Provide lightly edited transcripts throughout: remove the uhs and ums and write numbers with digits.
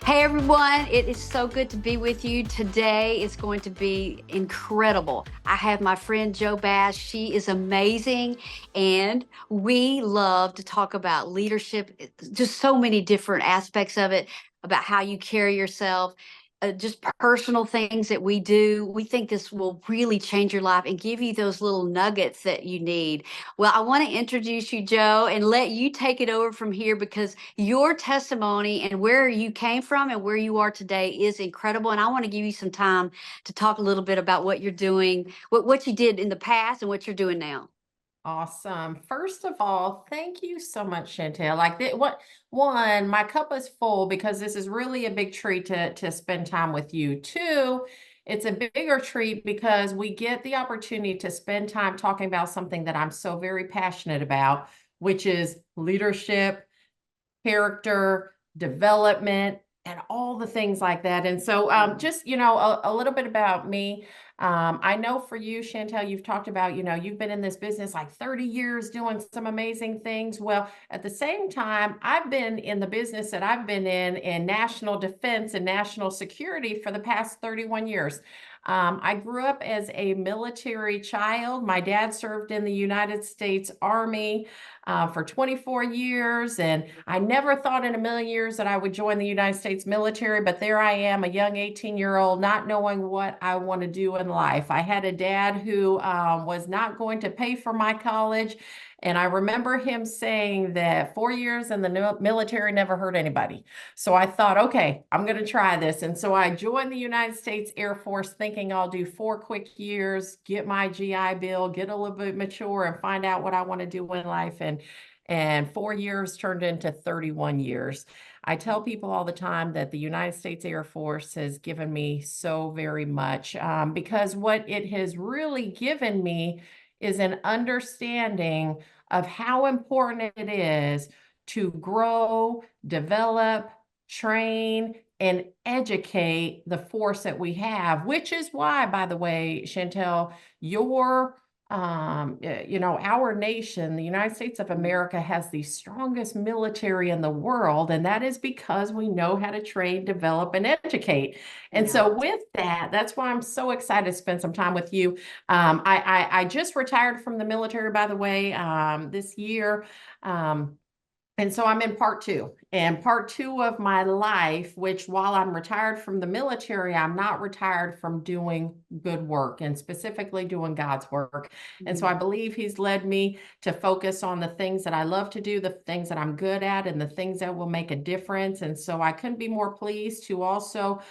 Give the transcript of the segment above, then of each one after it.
Hey everyone, it is so good to be with you. Today is going to be incredible. I have my friend Jo Bass. She is amazing, and we love to talk about leadership, just so many different aspects of it, about how you carry yourself, just personal things that we do. We think this will really change your life and give you those little nuggets that you need. Well, I want to introduce you, Jo, and let you take it over from here because your testimony and where you came from and where you are today is incredible. And I want to give you some time to talk a little bit about what you're doing, what you did in the past and what you're doing now. Awesome. First of all, thank you so much, Chantell. My cup is full because this is really a big treat to spend time with you. Two, it's a bigger treat because we get the opportunity to spend time talking about something that I'm so very passionate about, which is leadership, character, development, and all the things like that. And so, just, a little bit about me. I know for you, Chantell, you've talked about, you've been in this business like 30 years doing some amazing things. Well, at the same time, I've been in the business that I've been in national defense and national security for the past 31 years. I grew up as a military child. My dad served in the United States Army for 24 years. And I never thought in a million years that I would join the United States military, but there I am, a young 18-year-old, not knowing what I want to do in life. I had a dad who was not going to pay for my college. And I remember him saying that 4 years in the military never hurt anybody. So I thought, okay, I'm going to try this. And so I joined the United States Air Force thinking I'll do 4 quick years, get my GI Bill, get a little bit mature and find out what I want to do in life. And 4 years turned into 31 years. I tell people all the time that the United States Air Force has given me so very much because what it has really given me is an understanding of how important it is to grow, develop, train, and educate the force that we have, which is why, by the way, Chantell, our nation, the United States of America, has the strongest military in the world, and that is because we know how to train, develop, and educate. And so with that, that's why I'm so excited to spend some time with you. I just retired from the military, by the way, this year. And so I'm in part two, and part two of my life, which while I'm retired from the military, I'm not retired from doing good work and specifically doing God's work. And so I believe He's led me to focus on the things that I love to do, the things that I'm good at, and the things that will make a difference. And so I couldn't be more pleased to also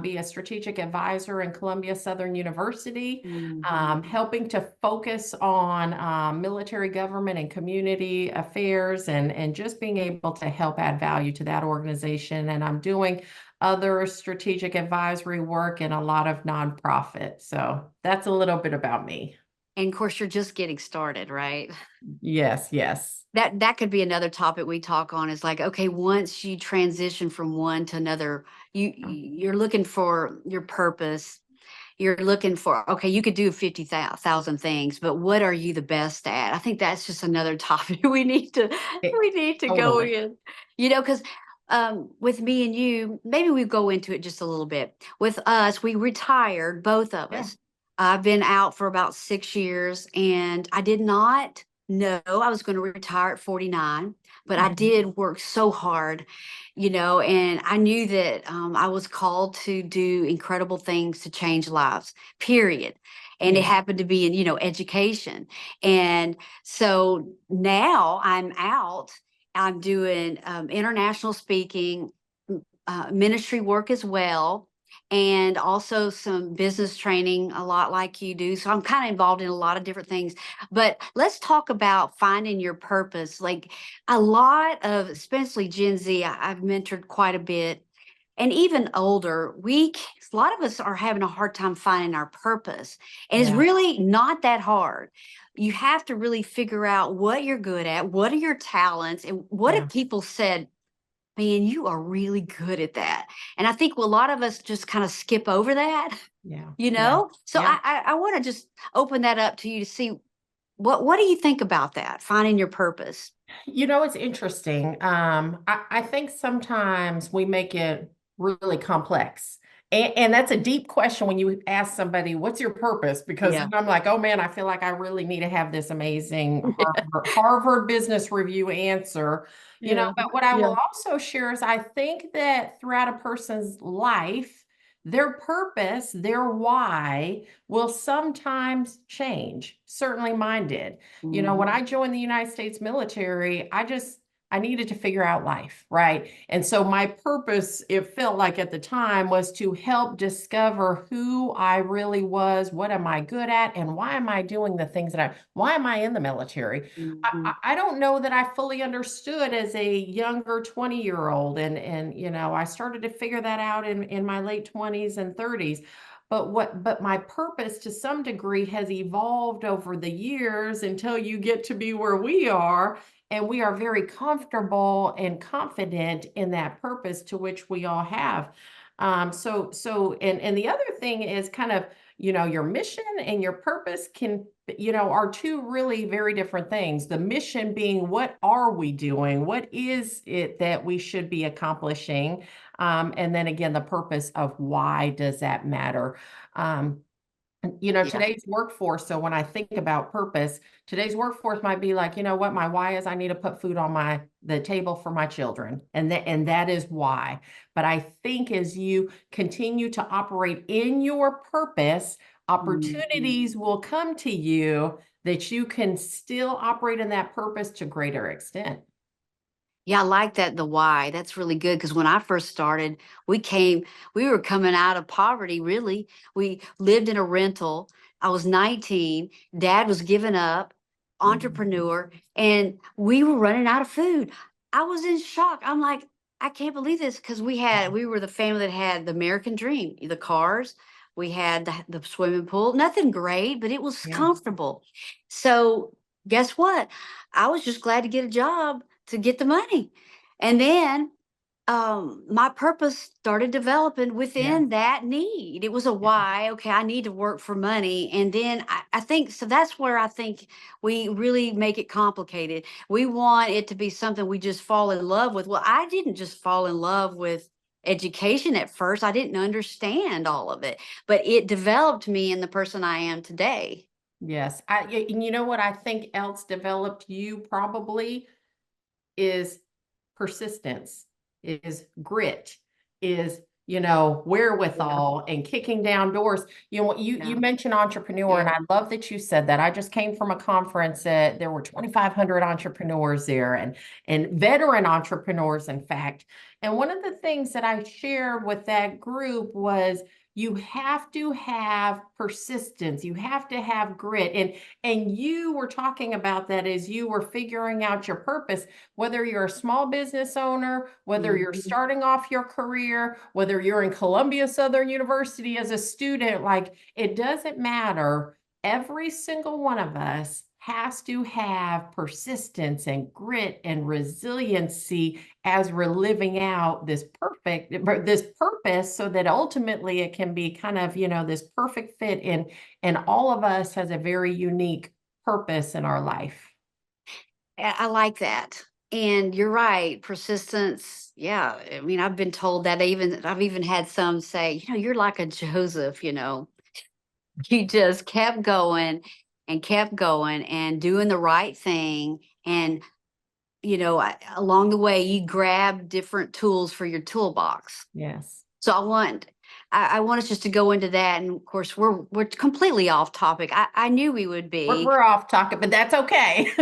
be a strategic advisor in Columbia Southern University, helping to focus on military government and community affairs and just being able to help add value to that organization. And I'm doing other strategic advisory work and a lot of nonprofit. So that's a little bit about me. And of course, you're just getting started, right? Yes, yes. That could be another topic we talk on is like, okay, once you transition from one to another, you're looking for your purpose. You're looking for, okay, you could do 50,000 things, but what are you the best at? I think that's just another topic we need to go Totally. in, because with me and you, maybe we go into it just a little bit. With us, we retired, both of Yeah. us. I've been out for about 6 years, and I did not know I was going to retire at 49, but I did work so hard, and I knew that I was called to do incredible things to change lives, period. And it Yeah. happened to be in, education. And so now I'm out, I'm doing international speaking, ministry work as well, and also some business training, a lot like you do. So I'm kind of involved in a lot of different things. But let's talk about finding your purpose. Like a lot of, especially Gen Z, I've mentored quite a bit, and even older, a lot of us are having a hard time finding our purpose. And it's Yeah. really not that hard. You have to really figure out what you're good at, what are your talents, and what Yeah. if people said, man, you are really good at that. And I think a lot of us just kind of skip over that, Yeah. you Yeah. know? So Yeah. I want to just open that up to you to see what do you think about that, finding your purpose? It's interesting. I think sometimes we make it really complex. And that's a deep question when you ask somebody, what's your purpose? Because Yeah. then I'm like, oh man, I feel like I really need to have this amazing Harvard Business Review answer. Yeah. But what I Yeah. will also share is I think that throughout a person's life, their purpose, their why will sometimes change. Certainly mine did. When I joined the United States military, I needed to figure out life, right? And so my purpose, it felt like at the time, was to help discover who I really was, what am I good at, and why am I doing the things why am I in the military? Mhm. I don't know that I fully understood as a younger 20-year-old. And I started to figure that out in my late 20s and 30s. But my purpose to some degree has evolved over the years until you get to be where we are. And we are very comfortable and confident in that purpose to which we all have. And the other thing is kind of, your mission and your purpose are two really very different things. The mission being, what are we doing? What is it that we should be accomplishing? And then again, the purpose of why does that matter? Um, Yeah. Today's workforce. So when I think about purpose, today's workforce might be like, what my why is, I need to put food on the table for my children. And that is why. But I think as you continue to operate in your purpose, Mhm. opportunities will come to you that you can still operate in that purpose to greater extent. Yeah, I like that, the why. That's really good because when I first started, we were coming out of poverty, really. We lived in a rental. I was 19. Dad was giving up, Mhm. entrepreneur, and we were running out of food. I was in shock. I'm like, I can't believe this because we were the family that had the American dream, the cars, we had the swimming pool, nothing great, but it was Yeah. comfortable. So guess what? I was just glad to get a job to get the money. And then my purpose started developing Yeah. within that need. It was a Yeah. why. Okay, I need to work for money. And then I think so that's where I think we really make it complicated. We want it to be something we just fall in love with. Well, I didn't just fall in love with education at first. I didn't understand all of it, but it developed me in the person I am today. Yes. And you know what I think else developed you probably is persistence, is grit, is Yeah. wherewithal and kicking down doors. You Yeah. mentioned entrepreneur, and Yeah. I love that you said that. I just came from a conference that there were 2,500 entrepreneurs there, and veteran entrepreneurs, in fact. And one of the things that I shared with that group was you have to have persistence, you have to have grit. And you were talking about that as you were figuring out your purpose, whether you're a small business owner, whether you're Mhm. starting off your career, whether you're in Columbia Southern University as a student, like, it doesn't matter. Every single one of us has to have persistence and grit and resiliency as we're living out this purpose, so that ultimately it can be kind of, this perfect fit in, and all of us has a very unique purpose in our life. I like that. And you're right, persistence. Yeah. I mean, I've been told that I've even had some say, you're like a Joseph, you just kept going and doing the right thing. And, along the way, you grab different tools for your toolbox. Yes. So I want us just to go into that. And of course, we're completely off topic. I knew we would We're, be. we're off topic, but that's okay.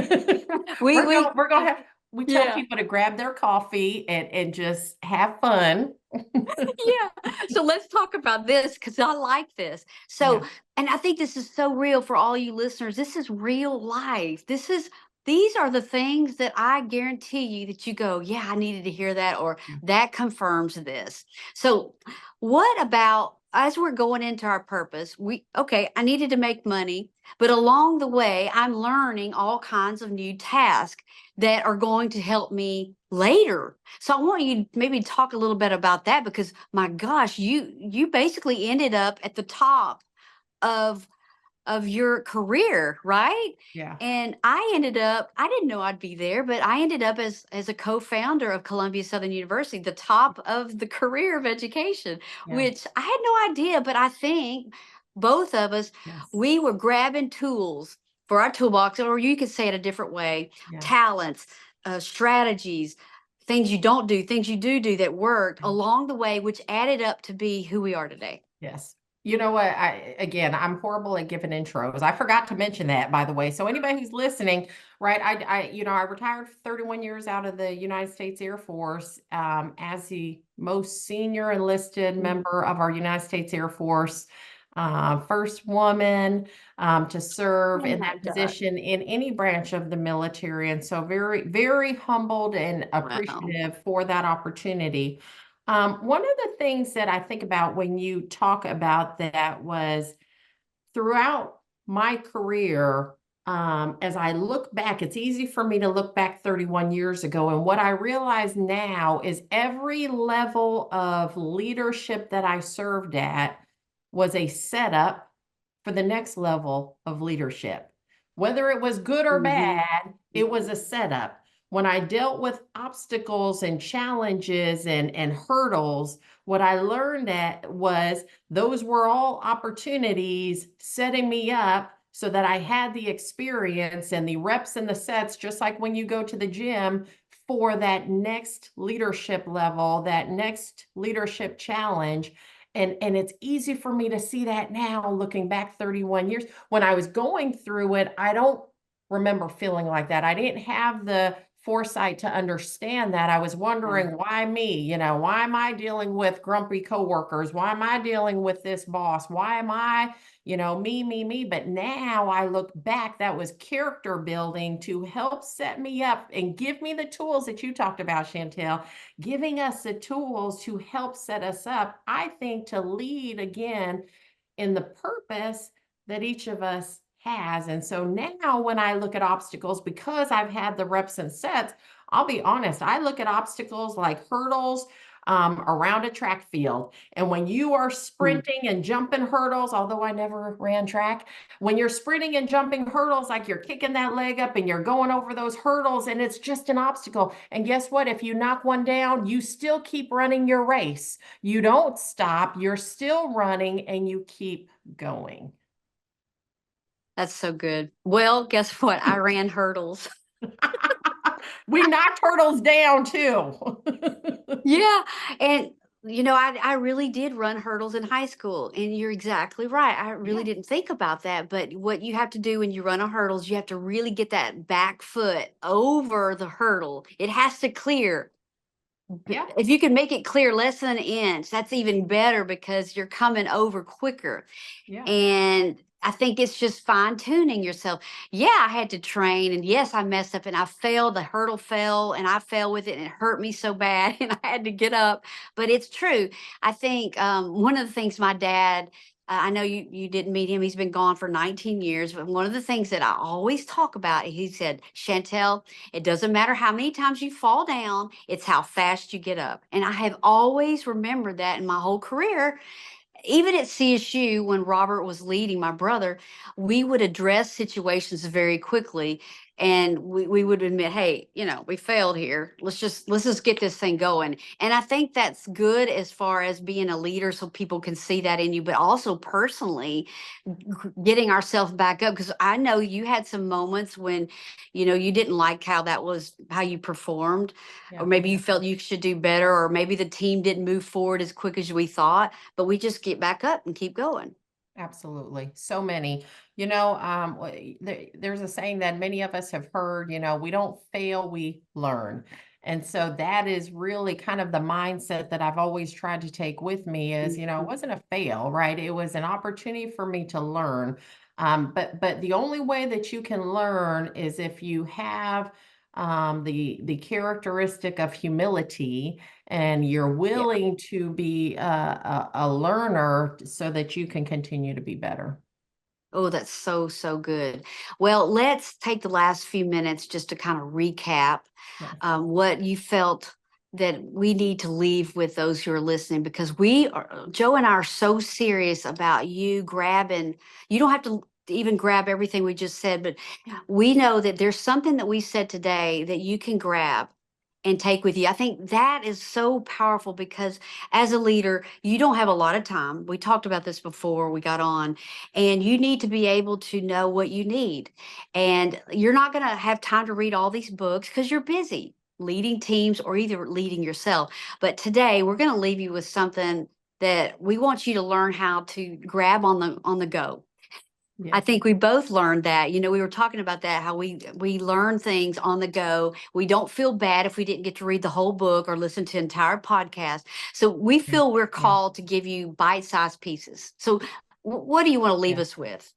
We We're gonna have, we tell yeah. people to grab their coffee and just have fun. Yeah. So let's talk about this because I like this. So, Yeah. and I think this is so real for all you listeners. This is real life. These are the things that I guarantee you that you go, yeah, I needed to hear that, or that confirms this. So, what about as we're going into our purpose? Okay, I needed to make money, but along the way, I'm learning all kinds of new tasks that are going to help me later. So I want you to maybe talk a little bit about that because my gosh, you basically ended up at the top of of your career, right? Yeah. And I didn't know I'd be there, but I ended up as a co-founder of Columbia Southern University, the top of the career of education, Yeah. which I had no idea, but I think both of us, Yes. we were grabbing tools for our toolbox, or you could say it a different way, Yeah. talents, strategies, things you don't do, things you do that worked along the way, which added up to be who we are today. Yes. You know what? I'm horrible at giving intros. I forgot to mention that, by the way. So anybody who's listening, right? I retired 31 years out of the United States Air Force, as the most senior enlisted member of our United States Air Force, first woman, to serve Oh in my that God. position in any branch of the military. And so very, very humbled and Wow. appreciative for that opportunity. One of the things that I think about when you talk about that was throughout my career, as I look back, it's easy for me to look back 31 years ago. And what I realize now is every level of leadership that I served at was a setup for the next level of leadership. Whether it was good or Mhm. bad, it was a setup. When I dealt with obstacles and challenges and hurdles, what I learned at was those were all opportunities setting me up so that I had the experience and the reps and the sets, just like when you go to the gym for that next leadership level, that next leadership challenge. And it's easy for me to see that now, looking back 31 years. When I was going through it, I don't remember feeling like that. I didn't have the foresight to understand that. I was wondering, why me? Why am I dealing with grumpy coworkers? Why am I dealing with this boss? Why am I, me? But now I look back, that was character building to help set me up and give me the tools that you talked about, Chantell, giving us the tools to help set us up, I think, to lead again in the purpose that each of us has. And so now when I look at obstacles, because I've had the reps and sets, I'll be honest, I look at obstacles like hurdles around a track field. And when you are Mm. sprinting and jumping hurdles, although I never ran track, when you're sprinting and jumping hurdles, like you're kicking that leg up and you're going over those hurdles and it's just an obstacle. And guess what? If you knock one down, you still keep running your race. You don't stop, you're still running and you keep going. That's so good. Well, guess what? I ran hurdles. We knocked hurdles down too. Yeah. And I really did run hurdles in high school. And you're exactly right. I really Yeah, didn't think about that. But what you have to do when you run a hurdles, you have to really get that back foot over the hurdle. It has to clear. yeah, If you can make it clear less than an inch, that's even better because you're coming over quicker. yeah. And I think it's just fine tuning yourself. Yeah, I had to train, and yes, I messed up and I failed. The hurdle fell, and I fell with it, and it hurt me so bad, and I had to get up. But it's true. I think one of the things my dad, I know you didn't meet him. He's been gone for 19 years. But one of the things that I always talk about, he said, Chantel, it doesn't matter how many times you fall down, it's how fast you get up. And I have always remembered that in my whole career. Even at CSU, when Robert was leading, my brother, we would address situations very quickly, and we would admit, hey, we failed here. Let's just get this thing going. And I think that's good as far as being a leader, so people can see that in you, but also personally getting ourselves back up, because I know you had some moments when you didn't like how you performed, or Yeah, maybe you felt you should do better, or maybe the team didn't move forward as quick as we thought, but we just get back up and keep going. absolutely. So many. There's a saying that many of us have heard, we don't fail, we learn. And so that is really kind of the mindset that I've always tried to take with me is, it Mhm. wasn't a fail, right? It was an opportunity for me to learn. But the only way that you can learn is if you have the characteristic of humility and you're Yeah. willing to be a learner so that you can continue to be better. Oh, that's so, so good. Well, let's take the last few minutes just to kind of recap Yes. what you felt that we need to leave with those who are listening, because Joe and I are so serious about you grabbing. You don't have to. even grab everything we just said, but we know that there's something that we said today that you can grab and take with you. I think that is so powerful because as a leader, you don't have a lot of time. We talked about this before we got on, and you need to be able to know what you need. And you're not going to have time to read all these books because you're busy leading teams or either leading yourself. But today we're going to leave you with something that we want you to learn how to grab on the go. I Yes. think we both learned that. You know, we were talking about that, how we learn things on the go. We don't feel bad if we didn't get to read the whole book or listen to entire podcast. So we Yeah. feel we're Yeah. called to give you bite-sized pieces. So what do you want to leave Yeah. us with?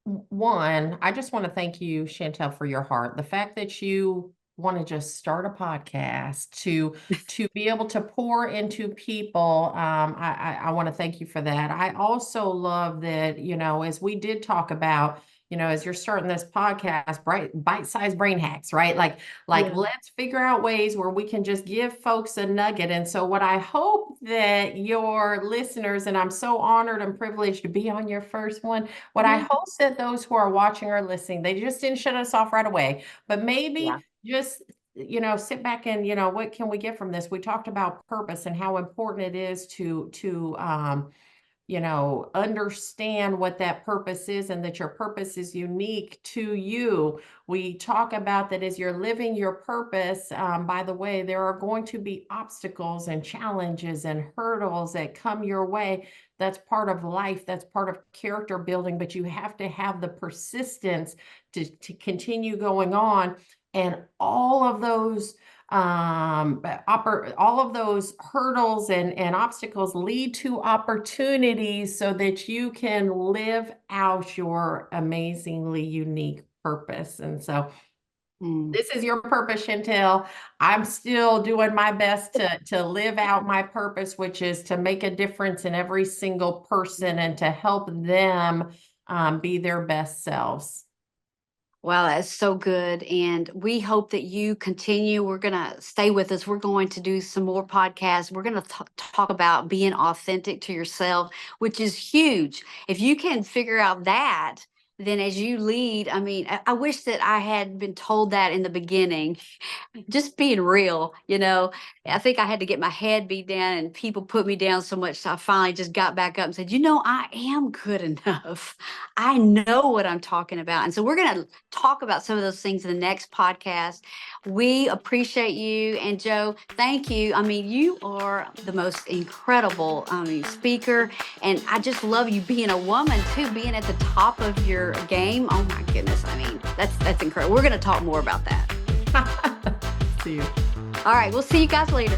One, I just want to thank you, Chantell, for your heart. The fact that you want to just start a podcast to be able to pour into people, I want to thank you for that. I also love that, as we did talk about, as you're starting this podcast, bite-sized brain hacks, right? Like Yeah. let's figure out ways where we can just give folks a nugget. And so what I hope that your listeners, and I'm so honored and privileged to be on your first one, what I hope that those who are watching or listening, they just didn't shut us off right away, but maybe just, sit back and, what can we get from this? We talked about purpose and how important it is to understand what that purpose is and that your purpose is unique to you. We talk about that as you're living your purpose. By the way, there are going to be obstacles and challenges and hurdles that come your way. That's part of life. That's part of character building, but you have to have the persistence to continue going on. And all of those all of those hurdles and obstacles lead to opportunities so that you can live out your amazingly unique purpose. And so this is your purpose, Chantell. I'm still doing my best to live out my purpose, which is to make a difference in every single person and to help them be their best selves. Wow, that's so good. And we hope that you continue. We're going to stay with us. We're going to do some more podcasts. We're going to talk about being authentic to yourself, which is huge. If you can figure out that, then as you lead, I mean, I wish that I had been told that in the beginning. Just being real, I think I had to get my head beat down and people put me down so much. So I finally just got back up and said, I am good enough. I know what I'm talking about. And so we're going to talk about some of those things in the next podcast. We appreciate you. And Joe, thank you. I mean, you are the most incredible, speaker. And I just love you being a woman too, being at the top of your game. Oh my goodness. I mean, that's incredible. We're going to talk more about that. See you. All right. We'll see you guys later.